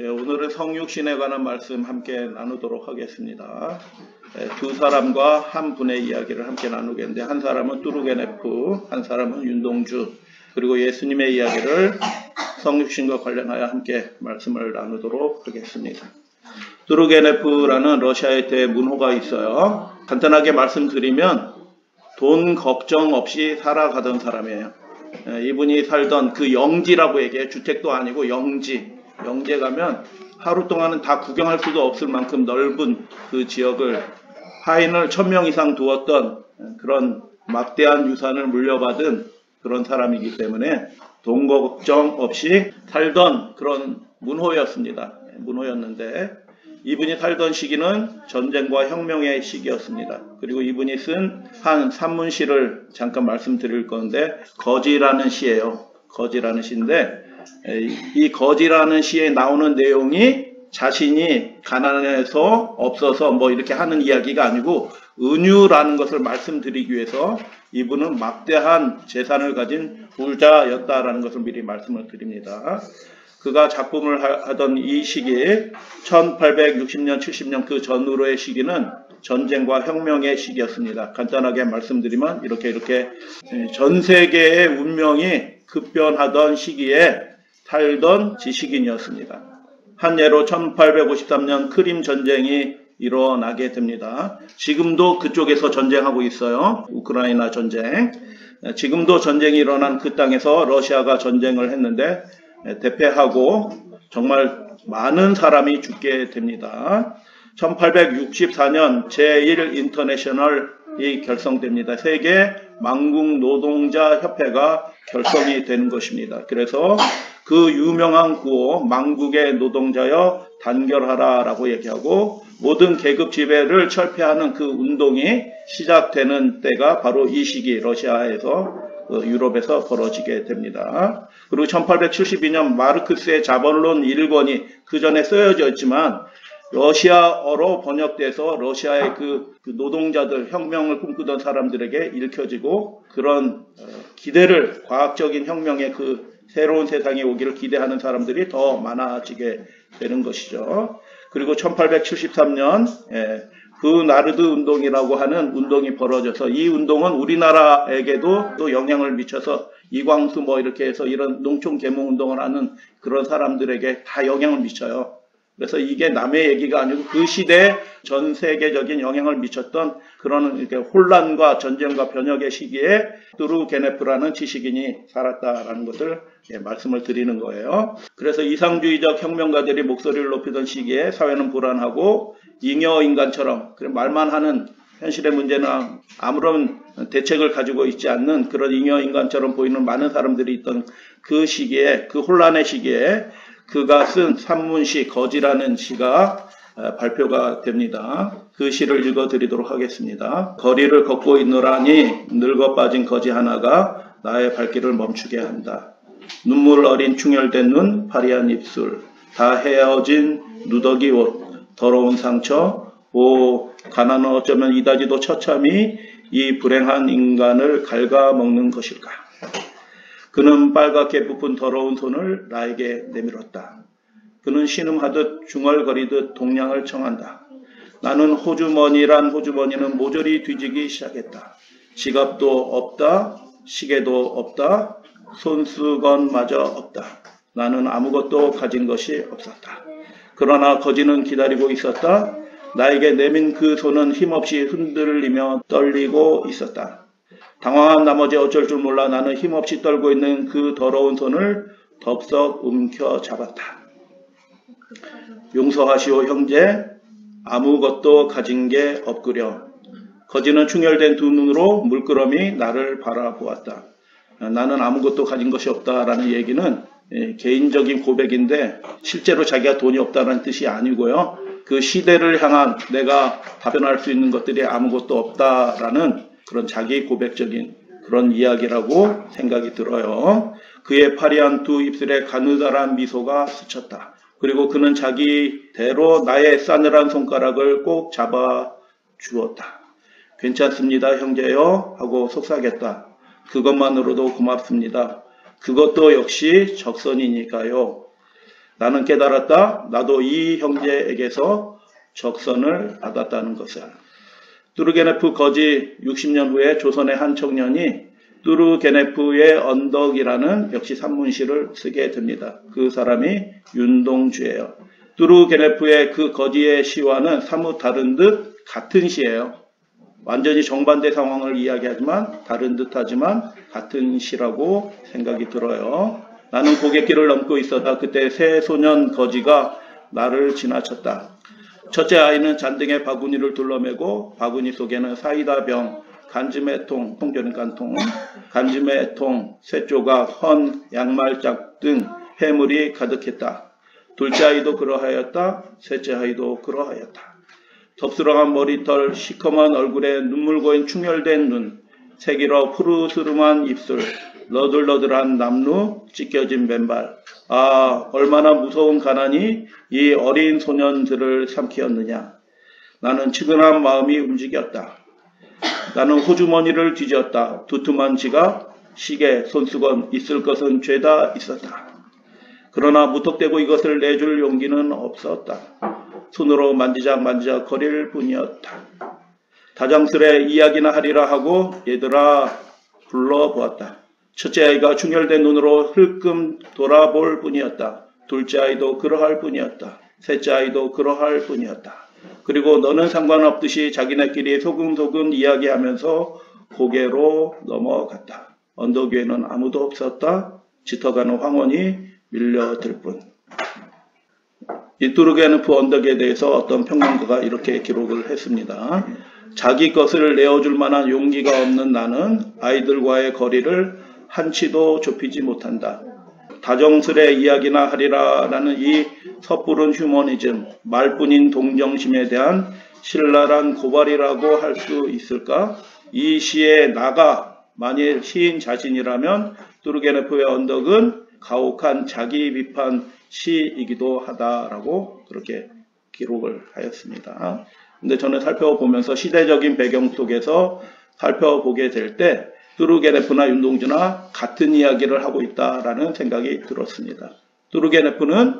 오늘은 성육신에 관한 말씀 함께 나누도록 하겠습니다. 두 사람과 한 분의 이야기를 함께 나누겠는데, 한 사람은 뚜르게네프, 한 사람은 윤동주, 그리고 예수님의 이야기를 성육신과 관련하여 함께 말씀을 나누도록 하겠습니다. 뚜르게네프라는 러시아의 대문호가 있어요. 간단하게 말씀드리면 돈 걱정 없이 살아가던 사람이에요. 이분이 살던 그 영지라고 얘기해요. 주택도 아니고 영지에 가면 하루 동안은 다 구경할 수도 없을 만큼 넓은 그 지역을 하인을 1000명 이상 두었던 그런 막대한 유산을 물려받은 그런 사람이기 때문에 돈 걱정 없이 살던 그런 문호였는데 이분이 살던 시기는 전쟁과 혁명의 시기였습니다. 그리고 이분이 쓴 한 산문시를 잠깐 말씀드릴 건데, 거지라는 시예요. 거지라는 시인데, 이 거지라는 시에 나오는 내용이 자신이 가난해서 없어서 뭐 이렇게 하는 이야기가 아니고 은유라는 것을 말씀드리기 위해서 이분은 막대한 재산을 가진 부자였다라는 것을 미리 말씀을 드립니다. 그가 작품을 하던 이 시기에 1860년, 70년 그 전후로의 시기는 전쟁과 혁명의 시기였습니다. 간단하게 말씀드리면 이렇게 전 세계의 운명이 급변하던 시기에 살던 지식인이었습니다. 한 예로 1853년 크림 전쟁이 일어나게 됩니다. 지금도 그쪽에서 전쟁하고 있어요. 우크라이나 전쟁. 지금도 전쟁이 일어난 그 땅에서 러시아가 전쟁을 했는데 대패하고 정말 많은 사람이 죽게 됩니다. 1864년 제1 인터내셔널이 결성됩니다. 세계 망국 노동자 협회가 결성이 되는 것입니다. 그래서 그 유명한 구호 망국의 노동자여 단결하라 라고 얘기하고 모든 계급 지배를 철폐하는 그 운동이 시작되는 때가 바로 이 시기 러시아에서 유럽에서 벌어지게 됩니다. 그리고 1872년 마르크스의 자본론 1권이 그 전에 쓰여져 있지만 러시아어로 번역돼서 러시아의 그 노동자들, 혁명을 꿈꾸던 사람들에게 읽혀지고 그런 기대를, 과학적인 혁명의 그 새로운 세상이 오기를 기대하는 사람들이 더 많아지게 되는 것이죠. 그리고 1873년 브나르드 운동이라고 하는 운동이 벌어져서 이 운동은 우리나라에게도 또 영향을 미쳐서 이광수 뭐 이렇게 해서 이런 농촌 계몽 운동을 하는 그런 사람들에게 다 영향을 미쳐요. 그래서 이게 남의 얘기가 아니고 그 시대에 전 세계적인 영향을 미쳤던 그런 이렇게 혼란과 전쟁과 변혁의 시기에 뚜르게네프라는 지식인이 살았다라는 것을 말씀을 드리는 거예요. 그래서 이상주의적 혁명가들이 목소리를 높이던 시기에 사회는 불안하고 잉여인간처럼 말만 하는 현실의 문제는 아무런 대책을 가지고 있지 않는 그런 잉여인간처럼 보이는 많은 사람들이 있던 그 시기에, 그 혼란의 시기에 그가 쓴 산문시 거지라는 시가 발표가 됩니다. 그 시를 읽어드리도록 하겠습니다. 거리를 걷고 있노라니 늙어 빠진 거지 하나가 나의 발길을 멈추게 한다. 눈물 어린 충혈된 눈, 파리한 입술, 다 헤어진 누더기 옷, 더러운 상처, 오 가난은 어쩌면 이다지도 처참히 이 불행한 인간을 갉아먹는 것일까. 그는 빨갛게 부푼 더러운 손을 나에게 내밀었다. 그는 신음하듯 중얼거리듯 동량을 청한다. 나는 호주머니란 호주머니는 모조리 뒤지기 시작했다. 지갑도 없다. 시계도 없다. 손수건마저 없다. 나는 아무것도 가진 것이 없었다. 그러나 거지는 기다리고 있었다. 나에게 내민 그 손은 힘없이 흔들리며 떨리고 있었다. 당황한 나머지 어쩔 줄 몰라 나는 힘없이 떨고 있는 그 더러운 손을 덥석 움켜 잡았다. 용서하시오 형제, 아무것도 가진 게 없구려. 거지는 충혈된 두 눈으로 물끄러미 나를 바라보았다. 나는 아무것도 가진 것이 없다라는 얘기는 개인적인 고백인데 실제로 자기가 돈이 없다는 뜻이 아니고요. 그 시대를 향한 내가 답변할 수 있는 것들이 아무것도 없다라는 그런 자기 고백적인 그런 이야기라고 생각이 들어요. 그의 파리한 두 입술에 가느다란 미소가 스쳤다. 그리고 그는 자기대로 나의 싸늘한 손가락을 꼭 잡아 주었다. 괜찮습니다 형제여 하고 속삭였다. 그것만으로도 고맙습니다. 그것도 역시 적선이니까요. 나는 깨달았다. 나도 이 형제에게서 적선을 받았다는 것을. 뚜르게네프 거지 60년 후에 조선의 한 청년이 뚜르게네프의 언덕이라는 역시 산문시를 쓰게 됩니다. 그 사람이 윤동주예요. 뚜르게네프의 그 거지의 시와는 사뭇 다른 듯 같은 시예요. 완전히 정반대 상황을 이야기하지만 다른 듯하지만 같은 시라고 생각이 들어요. 나는 고갯길을 넘고 있었다. 그때 새 소년 거지가 나를 지나쳤다. 첫째 아이는 잔등에 바구니를 둘러매고 바구니 속에는 사이다병, 간지매 통, 통조림 깐통, 간지매 통, 쇠조각, 헌, 양말짝 등 해물이 가득했다. 둘째 아이도 그러하였다. 셋째 아이도 그러하였다. 덥수렁한 머리털, 시커먼 얼굴에 눈물 고인 충혈된 눈, 새기러 푸르스름한 입술, 너들너들한 남루, 찢겨진 맨발. 아, 얼마나 무서운 가난이 이 어린 소년들을 삼키었느냐. 나는 측은한 마음이 움직였다. 나는 호주머니를 뒤졌다. 두툼한 지갑, 시계, 손수건, 있을 것은 죄다 있었다. 그러나 무턱대고 이것을 내줄 용기는 없었다. 손으로 만지작 거릴 뿐이었다. 다정스레 이야기나 하리라 하고 얘들아 불러보았다. 첫째 아이가 충혈된 눈으로 흘끔 돌아볼 뿐이었다. 둘째 아이도 그러할 뿐이었다. 셋째 아이도 그러할 뿐이었다. 그리고 너는 상관없듯이 자기네끼리 소금소금 이야기하면서 고개로 넘어갔다. 언덕 위에는 아무도 없었다. 짙어가는 황혼이 밀려들 뿐. 이 뚜르게네프 언덕에 대해서 어떤 평론가가 이렇게 기록을 했습니다. 자기 것을 내어줄 만한 용기가 없는 나는 아이들과의 거리를 한치도 좁히지 못한다. 다정스레 이야기나 하리라 라는 이 섣부른 휴머니즘, 말뿐인 동정심에 대한 신랄한 고발이라고 할 수 있을까? 이 시의 나가 만일 시인 자신이라면 뚜르게네프의 언덕은 가혹한 자기 비판 시이기도 하다라고 그렇게 기록을 하였습니다. 근데 저는 살펴보면서 시대적인 배경 속에서 살펴보게 될 때 뚜르게네프나 윤동주나 같은 이야기를 하고 있다라는 생각이 들었습니다. 뚜르게네프는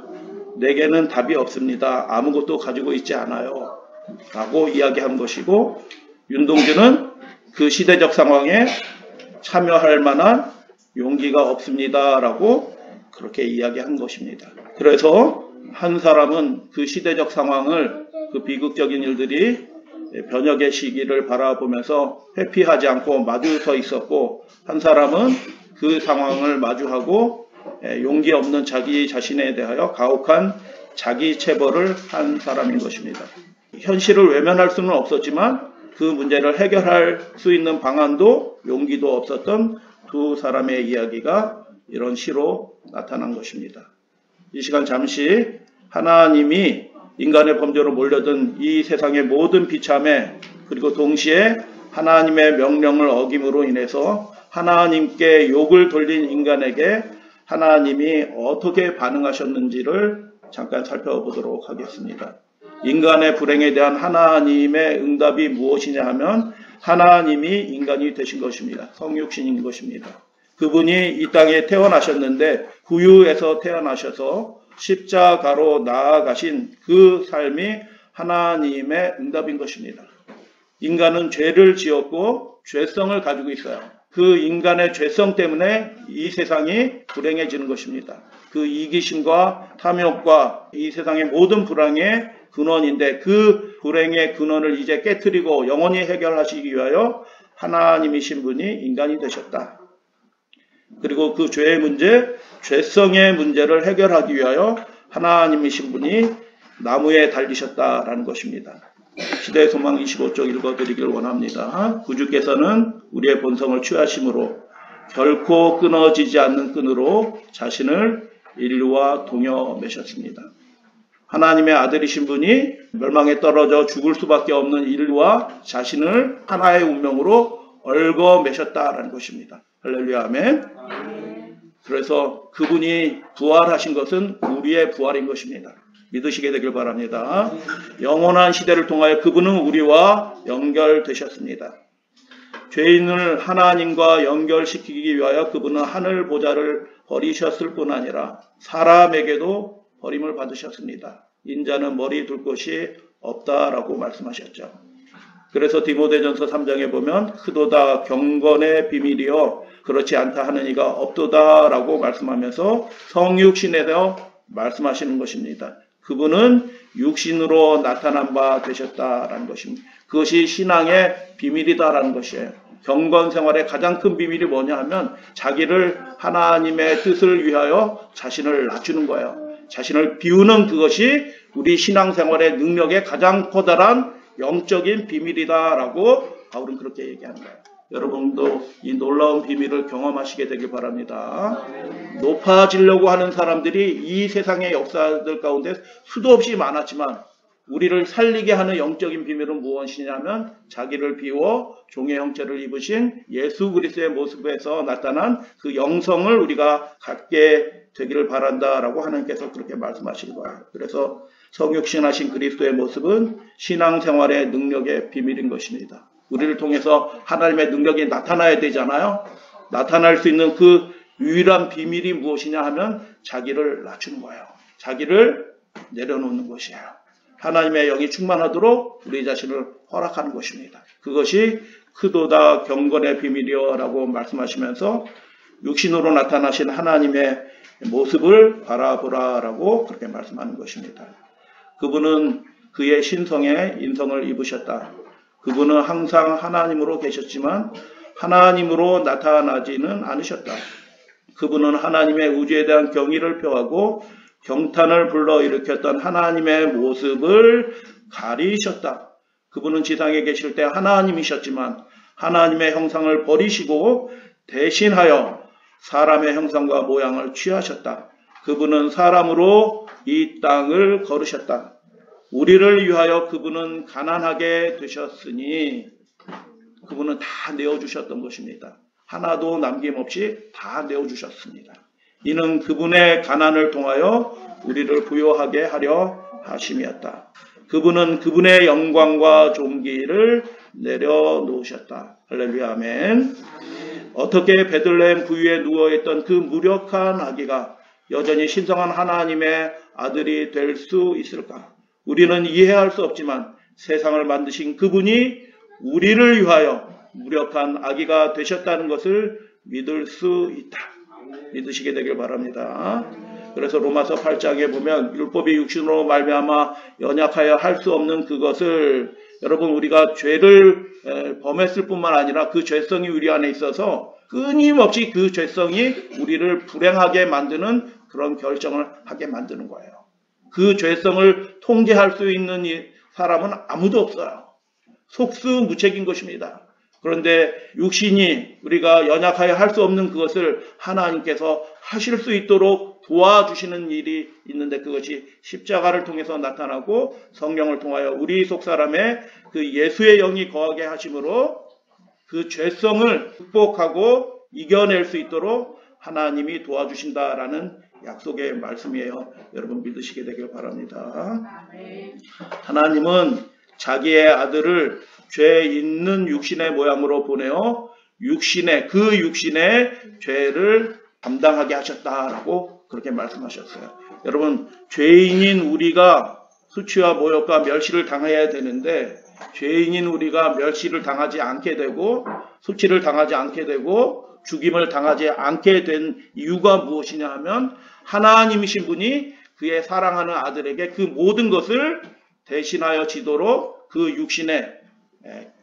내게는 답이 없습니다. 아무것도 가지고 있지 않아요. 라고 이야기한 것이고, 윤동주는 그 시대적 상황에 참여할 만한 용기가 없습니다. 라고 그렇게 이야기한 것입니다. 그래서 한 사람은 그 시대적 상황을, 그 비극적인 일들이 변혁의 시기를 바라보면서 회피하지 않고 마주 서 있었고, 한 사람은 그 상황을 마주하고 용기 없는 자기 자신에 대하여 가혹한 자기 체벌을 한 사람인 것입니다. 현실을 외면할 수는 없었지만 그 문제를 해결할 수 있는 방안도 용기도 없었던 두 사람의 이야기가 이런 시로 나타난 것입니다. 이 시간 잠시 하나님이 인간의 범죄로 몰려든 이 세상의 모든 비참에, 그리고 동시에 하나님의 명령을 어김으로 인해서 하나님께 욕을 돌린 인간에게 하나님이 어떻게 반응하셨는지를 잠깐 살펴보도록 하겠습니다. 인간의 불행에 대한 하나님의 응답이 무엇이냐 하면 하나님이 인간이 되신 것입니다. 성육신인 것입니다. 그분이 이 땅에 태어나셨는데 구유에서 태어나셔서 십자가로 나아가신 그 삶이 하나님의 응답인 것입니다. 인간은 죄를 지었고 죄성을 가지고 있어요. 그 인간의 죄성 때문에 이 세상이 불행해지는 것입니다. 그 이기심과 탐욕과 이 세상의 모든 불행의 근원인데, 그 불행의 근원을 이제 깨트리고 영원히 해결하시기 위하여 하나님이신 분이 인간이 되셨다. 그리고 그 죄의 문제, 죄성의 문제를 해결하기 위하여 하나님이신 분이 나무에 달리셨다라는 것입니다. 시대의 소망 25쪽 읽어드리길 원합니다. 구주께서는 우리의 본성을 취하심으로 결코 끊어지지 않는 끈으로 자신을 인류와 동여 매셨습니다. 하나님의 아들이신 분이 멸망에 떨어져 죽을 수밖에 없는 인류와 자신을 하나의 운명으로 얽어 매셨다라는 것입니다. 할렐루야, 아멘. 그래서 그분이 부활하신 것은 우리의 부활인 것입니다. 믿으시게 되길 바랍니다. 영원한 시대를 통하여 그분은 우리와 연결되셨습니다. 죄인을 하나님과 연결시키기 위하여 그분은 하늘 보좌를 버리셨을 뿐 아니라 사람에게도 버림을 받으셨습니다. 인자는 머리 둘 곳이 없다라고 말씀하셨죠. 그래서 디모데전서 3장에 보면 크도다 경건의 비밀이요 그렇지 않다 하는 이가 없도다라고 말씀하면서 성육신에 대해 말씀하시는 것입니다. 그분은 육신으로 나타난 바 되셨다라는 것입니다. 그것이 신앙의 비밀이다라는 것이에요. 경건 생활의 가장 큰 비밀이 뭐냐 하면 자기를 하나님의 뜻을 위하여 자신을 낮추는 거예요. 자신을 비우는 그것이 우리 신앙생활의 능력의 가장 커다란 영적인 비밀이다라고 바울은 그렇게 얘기하는 거예요. 여러분도 이 놀라운 비밀을 경험하시게 되길 바랍니다. 높아지려고 하는 사람들이 이 세상의 역사들 가운데 수도 없이 많았지만 우리를 살리게 하는 영적인 비밀은 무엇이냐면 자기를 비워 종의 형체를 입으신 예수 그리스도의 모습에서 나타난 그 영성을 우리가 갖게 되기를 바란다라고 하나님께서 그렇게 말씀하신 거예요. 그래서 성육신하신 그리스도의 모습은 신앙생활의 능력의 비밀인 것입니다. 우리를 통해서 하나님의 능력이 나타나야 되잖아요. 나타날 수 있는 그 유일한 비밀이 무엇이냐 하면 자기를 낮추는 거예요. 자기를 내려놓는 것이에요. 하나님의 영이 충만하도록 우리 자신을 허락하는 것입니다. 그것이 크도다 경건의 비밀이여 라고 말씀하시면서 육신으로 나타나신 하나님의 모습을 바라보라 라고 그렇게 말씀하는 것입니다. 그분은 그의 신성에 인성을 입으셨다. 그분은 항상 하나님으로 계셨지만 하나님으로 나타나지는 않으셨다. 그분은 하나님의 우주에 대한 경의를 표하고 경탄을 불러일으켰던 하나님의 모습을 가리셨다. 그분은 지상에 계실 때 하나님이셨지만 하나님의 형상을 버리시고 대신하여 사람의 형상과 모양을 취하셨다. 그분은 사람으로 이 땅을 걸으셨다. 우리를 위하여 그분은 가난하게 되셨으니 그분은 다 내어주셨던 것입니다. 하나도 남김없이 다 내어주셨습니다. 이는 그분의 가난을 통하여 우리를 부요하게 하려 하심이었다. 그분은 그분의 영광과 존귀를 내려놓으셨다. 할렐루야 아멘. 어떻게 베들레헴 구유에 누워있던 그 무력한 아기가 여전히 신성한 하나님의 아들이 될 수 있을까? 우리는 이해할 수 없지만 세상을 만드신 그분이 우리를 위하여 무력한 아기가 되셨다는 것을 믿을 수 있다. 믿으시게 되길 바랍니다. 그래서 로마서 8장에 보면 율법이 육신으로 말미암아 연약하여 할 수 없는 그것을 여러분 우리가 죄를 범했을 뿐만 아니라 그 죄성이 우리 안에 있어서 끊임없이 그 죄성이 우리를 불행하게 만드는 그런 결정을 하게 만드는 거예요. 그 죄성을 통제할 수 있는 사람은 아무도 없어요. 속수무책인 것입니다. 그런데 육신이 우리가 연약하여 할 수 없는 그것을 하나님께서 하실 수 있도록 도와주시는 일이 있는데 그것이 십자가를 통해서 나타나고 성령을 통하여 우리 속사람의 그 예수의 영이 거하게 하심으로 그 죄성을 극복하고 이겨낼 수 있도록 하나님이 도와주신다라는 약속의 말씀이에요. 여러분 믿으시게 되길 바랍니다. 하나님은 자기의 아들을 죄 있는 육신의 모양으로 보내어 그 육신의 죄를 담당하게 하셨다라고 그렇게 말씀하셨어요. 여러분 죄인인 우리가 수치와 모욕과 멸시를 당해야 되는데 죄인인 우리가 멸시를 당하지 않게 되고 수치를 당하지 않게 되고 죽임을 당하지 않게 된 이유가 무엇이냐 하면 하나님이신 분이 그의 사랑하는 아들에게 그 모든 것을 대신하여 지도록 그 육신의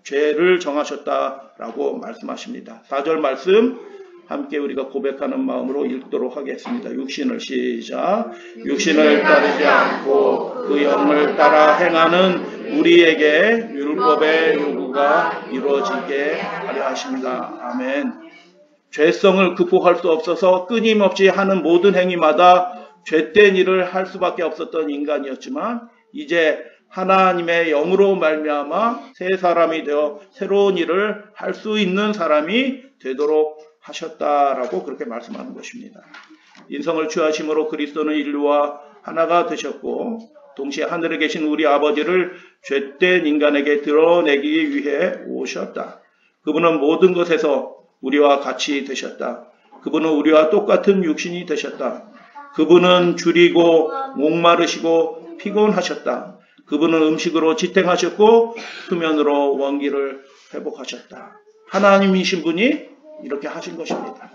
죄를 정하셨다라고 말씀하십니다. 4절 말씀 함께 우리가 고백하는 마음으로 읽도록 하겠습니다. 육신을 시작. 육신을 따르지 않고 그 영을 따라 행하는 우리에게 율법의 요구가 이루어지게 하려 하십니다. 아멘. 죄성을 극복할 수 없어서 끊임없이 하는 모든 행위마다 죄된 일을 할 수밖에 없었던 인간이었지만 이제 하나님의 영으로 말미암아 새 사람이 되어 새로운 일을 할 수 있는 사람이 되도록 하셨다라고 그렇게 말씀하는 것입니다. 인성을 취하심으로 그리스도는 인류와 하나가 되셨고 동시에 하늘에 계신 우리 아버지를 죄된 인간에게 드러내기 위해 오셨다. 그분은 모든 것에서 우리와 같이 되셨다. 그분은 우리와 똑같은 육신이 되셨다. 그분은 줄이고 목마르시고 피곤하셨다. 그분은 음식으로 지탱하셨고 수면으로 원기를 회복하셨다. 하나님이신 분이 이렇게 하신 것입니다.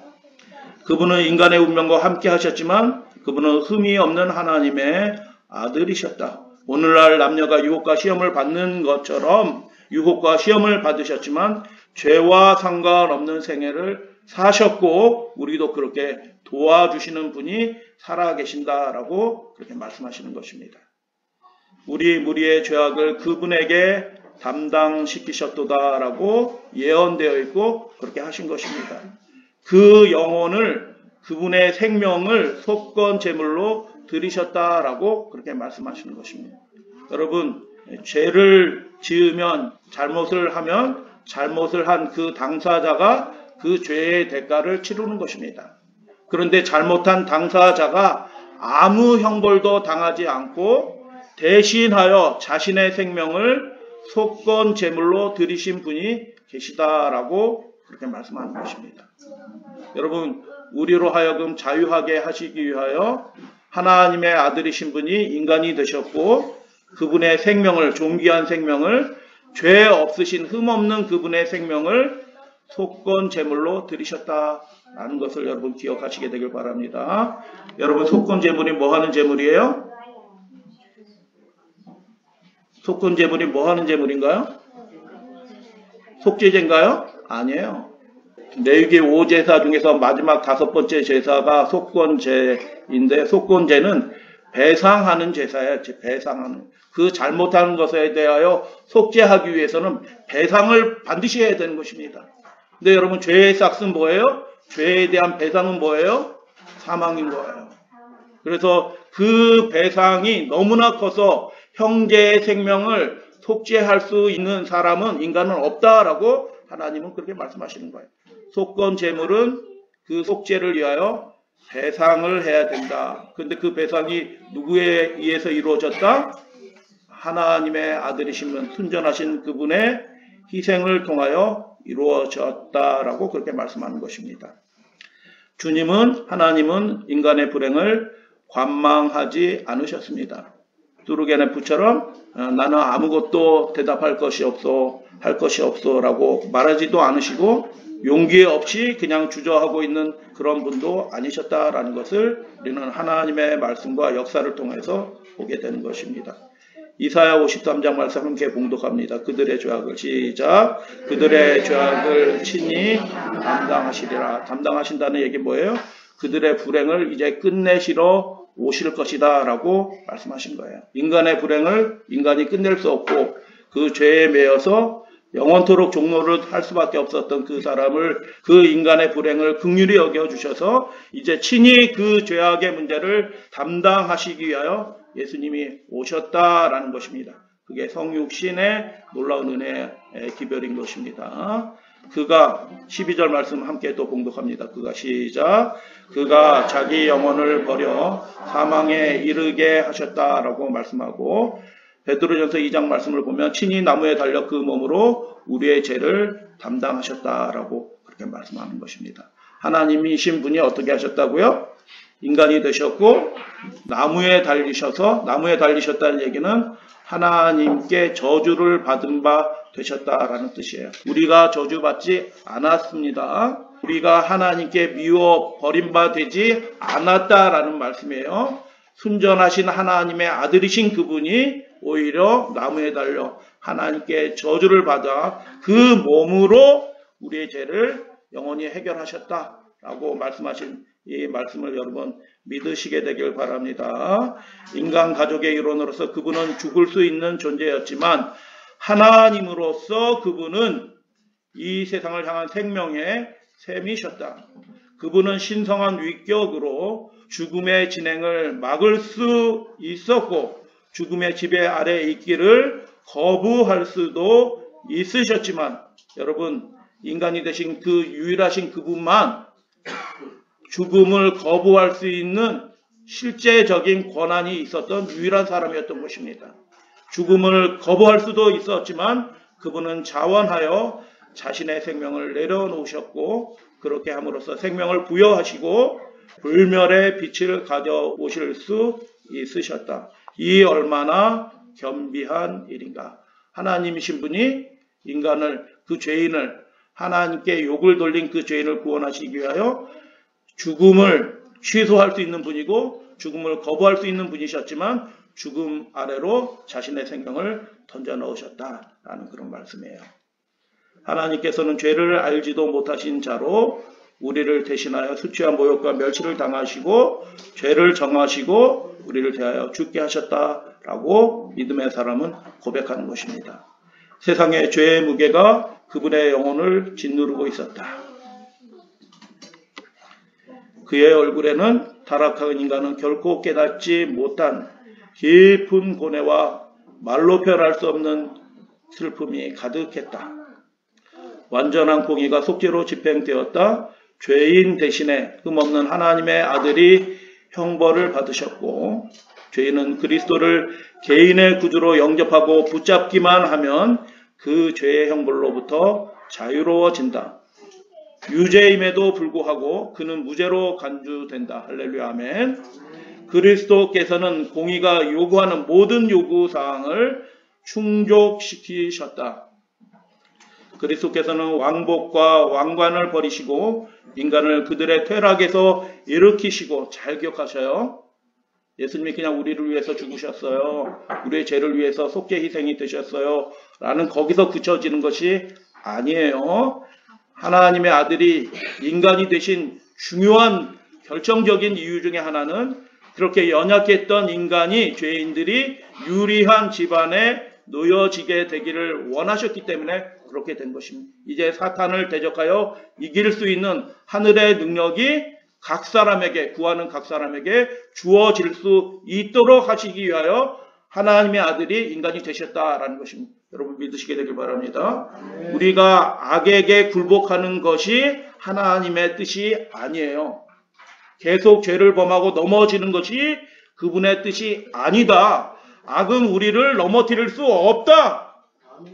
그분은 인간의 운명과 함께 하셨지만 그분은 흠이 없는 하나님의 아들이셨다. 오늘날 남녀가 유혹과 시험을 받는 것처럼 유혹과 시험을 받으셨지만 죄와 상관없는 생애를 사셨고 우리도 그렇게 도와주시는 분이 살아계신다라고 그렇게 말씀하시는 것입니다. 우리 무리의 죄악을 그분에게 담당시키셨도다라고 예언되어 있고 그렇게 하신 것입니다. 그 영혼을 그분의 생명을 속건 제물로 드리셨다라고 그렇게 말씀하시는 것입니다. 여러분, 죄를 지으면 잘못을 하면 잘못을 한 그 당사자가 그 죄의 대가를 치르는 것입니다. 그런데 잘못한 당사자가 아무 형벌도 당하지 않고 대신하여 자신의 생명을 속건 제물로 드리신 분이 계시다라고 그렇게 말씀하는 것입니다. 여러분, 우리로 하여금 자유하게 하시기 위하여 하나님의 아들이신 분이 인간이 되셨고 그분의 생명을, 존귀한 생명을, 죄 없으신 흠 없는 그분의 생명을 속건 제물로 드리셨다라는 것을 여러분 기억하시게 되길 바랍니다. 여러분, 속건 제물이 뭐 하는 제물이에요? 속건 제물이 뭐 하는 제물인가요? 속죄제인가요? 아니에요. 레위기 5제사 중에서 마지막 5번째 제사가 속건제인데 속건제는 배상하는 제사예요. 배상하는. 그 잘못하는 것에 대하여 속죄하기 위해서는 배상을 반드시 해야 되는 것입니다. 근데 여러분, 죄의 삭은 뭐예요? 죄에 대한 배상은 뭐예요? 사망인 거예요. 그래서 그 배상이 너무나 커서 형제의 생명을 속죄할 수 있는 사람은 인간은 없다라고 하나님은 그렇게 말씀하시는 거예요. 속건 제물은 그 속죄를 위하여 배상을 해야 된다. 그런데 그 배상이 누구에 의해서 이루어졌다? 하나님의 아들이신 분, 순전하신 그분의 희생을 통하여 이루어졌다라고 그렇게 말씀하는 것입니다. 하나님은 인간의 불행을 관망하지 않으셨습니다. 두르게네프처럼 나는 아무것도 대답할 것이 없어, 할 것이 없어 라고 말하지도 않으시고 용기 없이 그냥 주저하고 있는 그런 분도 아니셨다라는 것을 우리는 하나님의 말씀과 역사를 통해서 보게 되는 것입니다. 이사야 53장 말씀 함께 봉독합니다. 그들의 죄악을 시작. 그들의 죄악을 친히 담당하시리라. 담당하신다는 얘기 뭐예요? 그들의 불행을 이제 끝내시러 오실 것이다 라고 말씀하신 거예요. 인간의 불행을 인간이 끝낼 수 없고 그 죄에 매여서 영원토록 종노릇 할 수밖에 없었던 그 사람을, 그 인간의 불행을 긍휼히 여겨주셔서 이제 친히 그 죄악의 문제를 담당하시기 위하여 예수님이 오셨다라는 것입니다. 그게 성육신의 놀라운 은혜의 기별인 것입니다. 그가 12절 말씀 함께 또 봉독합니다. 그가 시작. 그가 자기 영혼을 버려 사망에 이르게 하셨다라고 말씀하고 베드로전서 2장 말씀을 보면 친히 나무에 달려 그 몸으로 우리의 죄를 담당하셨다라고 그렇게 말씀하는 것입니다. 하나님이신 분이 어떻게 하셨다고요? 인간이 되셨고 나무에 달리셨다는 얘기는 하나님께 저주를 받은 바 되셨다라는 뜻이에요. 우리가 저주받지 않았습니다. 우리가 하나님께 미워 버린 바 되지 않았다라는 말씀이에요. 순전하신 하나님의 아들이신 그분이 오히려 나무에 달려 하나님께 저주를 받아 그 몸으로 우리의 죄를 영원히 해결하셨다라고 말씀하신 이 말씀을 여러분 믿으시게 되길 바랍니다. 인간 가족의 일원으로서 그분은 죽을 수 있는 존재였지만 하나님으로서 그분은 이 세상을 향한 생명의 셈이셨다. 그분은 신성한 위격으로 죽음의 진행을 막을 수 있었고 죽음의 지배 아래에 있기를 거부할 수도 있으셨지만 여러분, 인간이 되신 그 유일하신 그분만 죽음을 거부할 수 있는 실제적인 권한이 있었던 유일한 사람이었던 것입니다. 죽음을 거부할 수도 있었지만 그분은 자원하여 자신의 생명을 내려놓으셨고 그렇게 함으로써 생명을 부여하시고 불멸의 빛을 가져오실 수 있으셨다. 이 얼마나 겸비한 일인가. 하나님이신 분이 인간을, 그 죄인을, 하나님께 욕을 돌린 그 죄인을 구원하시기 위하여 죽음을 취소할 수 있는 분이고 죽음을 거부할 수 있는 분이셨지만 죽음 아래로 자신의 생명을 던져 넣으셨다라는 그런 말씀이에요. 하나님께서는 죄를 알지도 못하신 자로 우리를 대신하여 수치와 모욕과 멸시를 당하시고 죄를 정하시고 우리를 대하여 죽게 하셨다라고 믿음의 사람은 고백하는 것입니다. 세상의 죄의 무게가 그분의 영혼을 짓누르고 있었다. 그의 얼굴에는 타락한 인간은 결코 깨닫지 못한 깊은 고뇌와 말로 표현할 수 없는 슬픔이 가득했다. 완전한 공의가 속죄로 집행되었다. 죄인 대신에 흠없는 하나님의 아들이 형벌을 받으셨고 죄인은 그리스도를 개인의 구주로 영접하고 붙잡기만 하면 그 죄의 형벌로부터 자유로워진다. 유죄임에도 불구하고 그는 무죄로 간주된다. 할렐루야 아멘. 그리스도께서는 공의가 요구하는 모든 요구사항을 충족시키셨다. 그리스도께서는 왕복과 왕관을 버리시고 인간을 그들의 퇴락에서 일으키시고, 잘 기억하셔요. 예수님이 그냥 우리를 위해서 죽으셨어요. 우리의 죄를 위해서 속죄 희생이 되셨어요. 라는 거기서 그쳐지는 것이 아니에요. 하나님의 아들이 인간이 되신 중요한 결정적인 이유 중에 하나는 그렇게 연약했던 인간이, 죄인들이 유리한 집안에 놓여지게 되기를 원하셨기 때문에 그렇게 된 것입니다. 이제 사탄을 대적하여 이길 수 있는 하늘의 능력이 각 사람에게, 구하는 각 사람에게 주어질 수 있도록 하시기 위하여 하나님의 아들이 인간이 되셨다라는 것입니다. 여러분 믿으시게 되길 바랍니다. 우리가 악에게 굴복하는 것이 하나님의 뜻이 아니에요. 계속 죄를 범하고 넘어지는 것이 그분의 뜻이 아니다. 악은 우리를 넘어뜨릴 수 없다.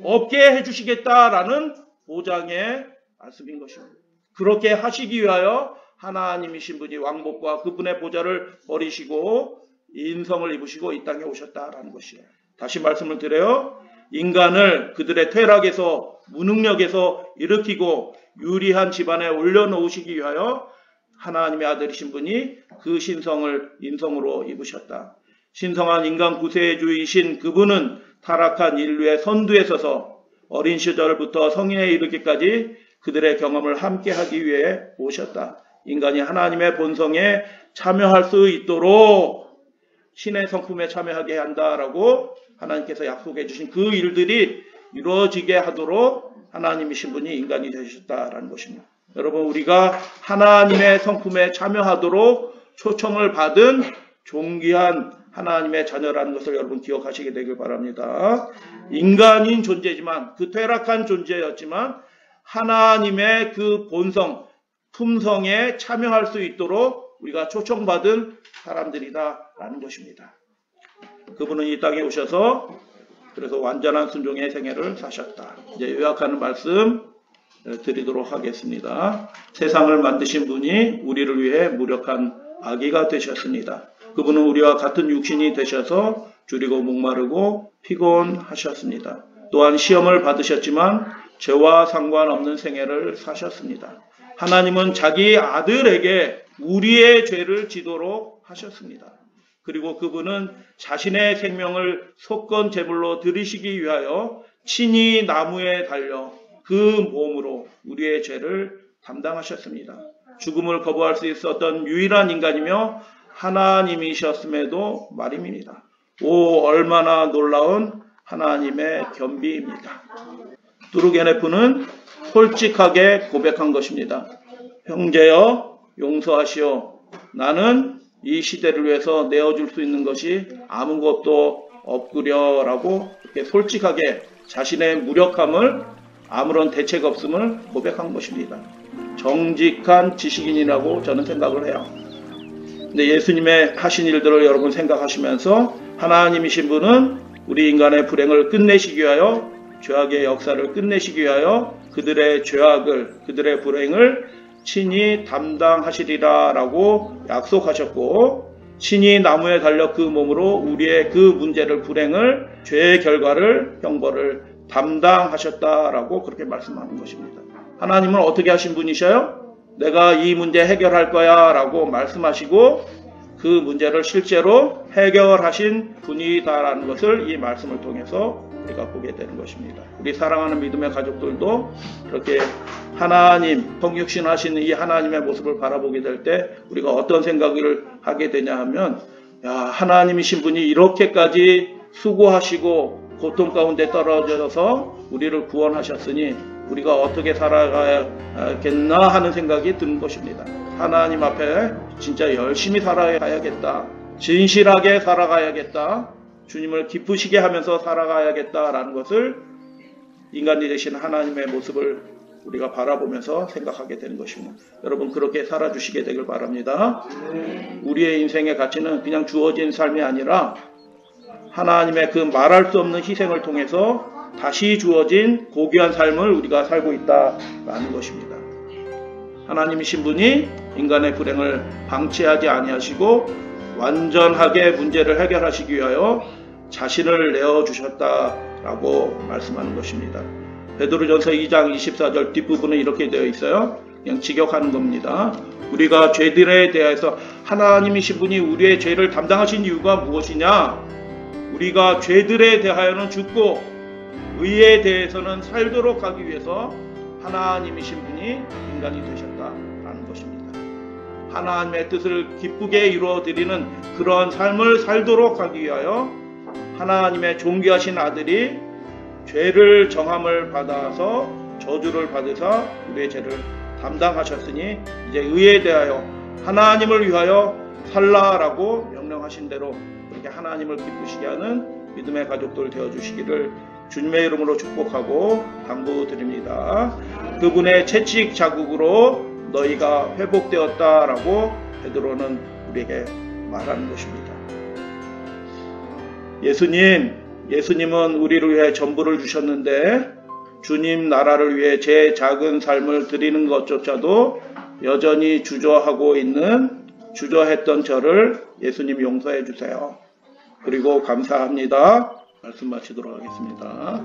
없게 해주시겠다라는 보장의 말씀인 것입니다. 그렇게 하시기 위하여 하나님이신 분이 왕복과 그분의 보좌를 버리시고 인성을 입으시고 이 땅에 오셨다라는 것이에요. 다시 말씀을 드려요. 인간을 그들의 퇴락에서, 무능력에서 일으키고 유리한 집안에 올려놓으시기 위하여 하나님의 아들이신 분이 그 신성을 인성으로 입으셨다. 신성한 인간 구세주이신 그분은 타락한 인류의 선두에 서서 어린 시절부터 성인에 이르기까지 그들의 경험을 함께하기 위해 오셨다. 인간이 하나님의 본성에 참여할 수 있도록 신의 성품에 참여하게 한다라고 하나님께서 약속해 주신 그 일들이 이루어지게 하도록 하나님이신 분이 인간이 되셨다라는 것입니다. 여러분, 우리가 하나님의 성품에 참여하도록 초청을 받은 존귀한 하나님의 자녀라는 것을 여러분 기억하시게 되길 바랍니다. 인간인 존재지만, 그 퇴락한 존재였지만 하나님의 그 본성, 품성에 참여할 수 있도록 우리가 초청받은 사람들이다라는 것입니다. 그분은 이 땅에 오셔서 그래서 완전한 순종의 생애를 사셨다. 이제 요약하는 말씀 드리도록 하겠습니다. 세상을 만드신 분이 우리를 위해 무력한 아기가 되셨습니다. 그분은 우리와 같은 육신이 되셔서 줄이고 목마르고 피곤하셨습니다. 또한 시험을 받으셨지만 죄와 상관없는 생애를 사셨습니다. 하나님은 자기 아들에게 우리의 죄를 지도록 하셨습니다. 그리고 그분은 자신의 생명을 속건 제물로 드리시기 위하여 친히 나무에 달려 그 몸으로 우리의 죄를 담당하셨습니다. 죽음을 거부할 수 있었던 유일한 인간이며 하나님이셨음에도 말입니다. 오, 얼마나 놀라운 하나님의 겸비입니다. 뚜르게네프는 솔직하게 고백한 것입니다. 형제여, 용서하시오. 나는 이 시대를 위해서 내어줄 수 있는 것이 아무것도 없구려 라고 이렇게 솔직하게 자신의 무력함을, 아무런 대책 없음을 고백한 것입니다. 정직한 지식인이라고 저는 생각을 해요. 근데 예수님의 하신 일들을 여러분 생각하시면서 하나님이신 분은 우리 인간의 불행을 끝내시기 위하여, 죄악의 역사를 끝내시기 위하여 그들의 죄악을, 그들의 불행을 친히 담당하시리라 라고 약속하셨고, 친히 나무에 달려 그 몸으로 우리의 그 문제를, 불행을, 죄의 결과를, 형벌을 담당하셨다라고 그렇게 말씀하는 것입니다. 하나님은 어떻게 하신 분이셔요? 내가 이 문제 해결할 거야 라고 말씀하시고 그 문제를 실제로 해결하신 분이다라는 것을 이 말씀을 통해서 우리가 보게 되는 것입니다. 우리 사랑하는 믿음의 가족들도 그렇게 하나님, 성육신하신 이 하나님의 모습을 바라보게 될 때 우리가 어떤 생각을 하게 되냐 하면, 야, 하나님이신 분이 이렇게까지 수고하시고 고통 가운데 떨어져서 우리를 구원하셨으니 우리가 어떻게 살아가야겠나 하는 생각이 드는 것입니다. 하나님 앞에 진짜 열심히 살아가야겠다, 진실하게 살아가야겠다, 주님을 기쁘시게 하면서 살아가야겠다라는 것을 인간이 되신 하나님의 모습을 우리가 바라보면서 생각하게 되는 것입니다. 여러분, 그렇게 살아주시게 되길 바랍니다. 우리의 인생의 가치는 그냥 주어진 삶이 아니라 하나님의 그 말할 수 없는 희생을 통해서 다시 주어진 고귀한 삶을 우리가 살고 있다라는 것입니다. 하나님이신 분이 인간의 불행을 방치하지 아니하시고 완전하게 문제를 해결하시기 위하여 자신을 내어주셨다라고 말씀하는 것입니다. 베드로전서 2장 24절 뒷부분은 이렇게 되어 있어요. 그냥 직역하는 겁니다. 우리가 죄들에 대해서 하나님이신 분이 우리의 죄를 담당하신 이유가 무엇이냐? 우리가 죄들에 대하여는 죽고 의에 대해서는 살도록 하기 위해서 하나님이신 분이 인간이 되셨다라는 것입니다. 하나님의 뜻을 기쁘게 이루어드리는 그런 삶을 살도록 하기 위하여 하나님의 존귀하신 아들이 죄를 정함을 받아서 저주를 받으사 우리의 죄를 담당하셨으니 이제 의에 대하여 하나님을 위하여 살라라고 명령하신 대로 그렇게 하나님을 기쁘시게 하는 믿음의 가족들 되어주시기를 주님의 이름으로 축복하고 당부드립니다. 그분의 채찍 자국으로 너희가 회복되었다라고 베드로는 우리에게 말하는 것입니다. 예수님은 우리를 위해 전부를 주셨는데 주님 나라를 위해 제 작은 삶을 드리는 것조차도 여전히 주저했던 저를 예수님 용서해 주세요. 그리고 감사합니다. 말씀 마치도록 하겠습니다.